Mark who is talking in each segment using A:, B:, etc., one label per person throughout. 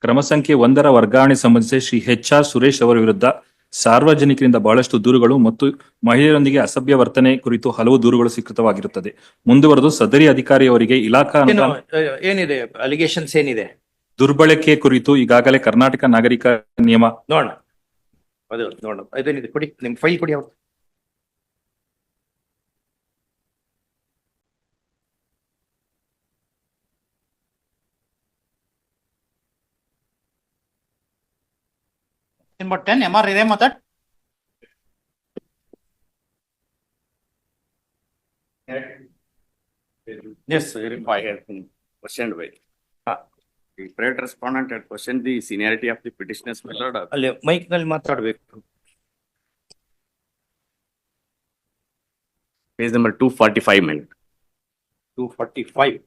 A: ಕ್ರಮ ಸಂಖ್ಯೆ 1ರ ವರ್ಗಾವಣೆ ಸಂಬಂಧಿಸಿ ಶ್ರೀ ಎಚ್.ಆರ್. ಸುರೇಶ್ ಅವರ ವಿರುದ್ಧ ಸಾರ್ವಜನಿಕರಿಂದ ಬಹಳಷ್ಟು ದೂರುಗಳು ಮತ್ತು ಮಹಿಳೆಯರೊಂದಿಗೆ ಅಸಭ್ಯ ವರ್ತನೆ ಕುರಿತು ಹಲವು ದೂರುಗಳು ಸ್ವೀಕೃತವಾಗಿರುತ್ತದೆ. ಮುಂದುವರೆದು ಸದರಿ ಅಧಿಕಾರಿಯವರಿಗೆ ಇಲಾಖಾ
B: ಏನಿದೆ ಅಲಿಗೇಷನ್ಸ್ ಏನಿದೆ
A: ದುರ್ಬಳಕೆ ಕುರಿತು ಈಗಾಗಲೇ ಕರ್ನಾಟಕ ನಾಗರಿಕ ನಿಯಮ
B: ನೋಡೋಣ. ಅದು ನೋಡೋಣ. ಇದೇನಿದೆ ಕೊಡಿ, ನಿಮ್ ಫೈಲ್ ಕೊಡಿ. ಅವ್ರು
C: Number 10, MR Ire method.
B: Yes,
D: I had questioned by the private respondent had questioned the seniority of the petitioner's method.
B: ಅಲ್ಲಿ ಮೈಕ್ ನಲ್ಲಿ ಮಾತಾಡ್ಬೇಕು.
D: Page number 245, ma'am.
B: 245.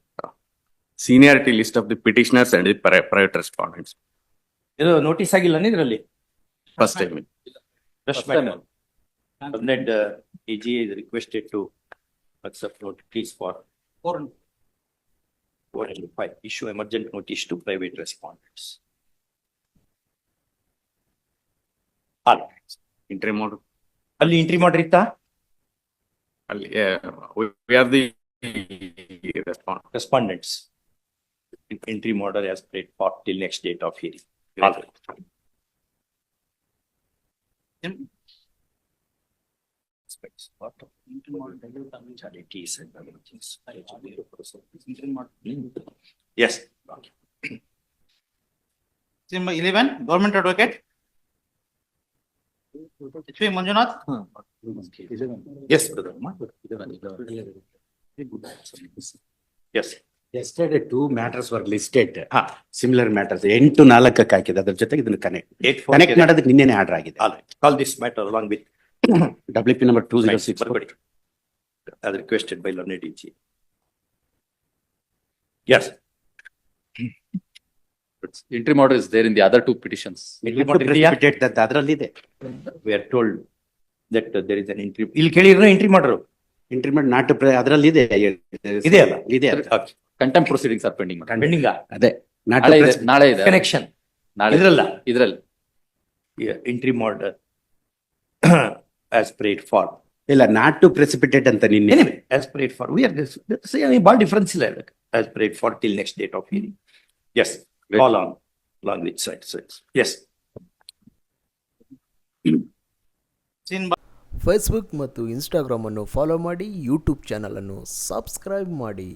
D: Seniority list of the petitioners and the private respondents.
B: ಇದು notice ಆಗಿಲ್ಲ ಇದರಲ್ಲಿ.
D: First time.
B: First matter. Cabinet AG is requested to accept notice for 405 issue emergent notice to private respondents. All
D: Interim order.
B: ಅಲ್ಲಿ entry ಮಾಡಿರ್ತಾ
D: We are the
B: respondents. Entry order as paid for till next date of hearing. All right. Yes.
C: Number 11, Government Advocate. H.V. Manjunath.
B: Yes, brother. Yes.
E: Yesterday 2 matters were listed. Similar matters. 8-4 ಹಾಕಿದೆ. ಅದ್ರ ಜೊತೆಗೆ ಇದನ್ನ connect ಮಾಡೋದಕ್ಕೆ ನಿನ್ನೆನೆ order ಆಗಿದೆ.
B: All right. Call this matter along with
E: WP number 206.
B: Barbari, as requested by learned DG. Yes.
F: Interim order is there in the other 2 petitions.
E: Precipitate that ಅದರಲ್ಲಿ ಇದೆ.
B: We are told that there is an entry. ಇಲ್ಲಿ ಕೇಳಿರೋ entry ಮಾಡ್ರು.
E: Intermediate not ಅದರಲ್ಲಿ ಇದೆ.
B: ಇದೆಯಲ್ಲ?
E: ಇದೆ.
F: Contempt proceedings are pending.
B: Pending.
E: ಅದೇ
F: ನಾಳೆ ಇದೆ.
B: Connection.
F: ನಾಳೆ ಇದ್ರಲ್ಲಿ
B: Entry order as prayed for.
E: ಇಲ್ಲ ನಾಟ್ ಟು ಪ್ರೆಸಿಪಿಟೇಟ್ ಅಂತ ನಿನ್ನೆ.
B: Anyway, as prayed for. We are this. See, any ball difference ಇಲ್ಲ. As prayed for till next date of hearing. Yes. Call on along with side. Yes.
G: Facebook ಮತ್ತು Instagram ಅನ್ನು follow ಮಾಡಿ, YouTube channel ಅನ್ನು subscribe ಮಾಡಿ.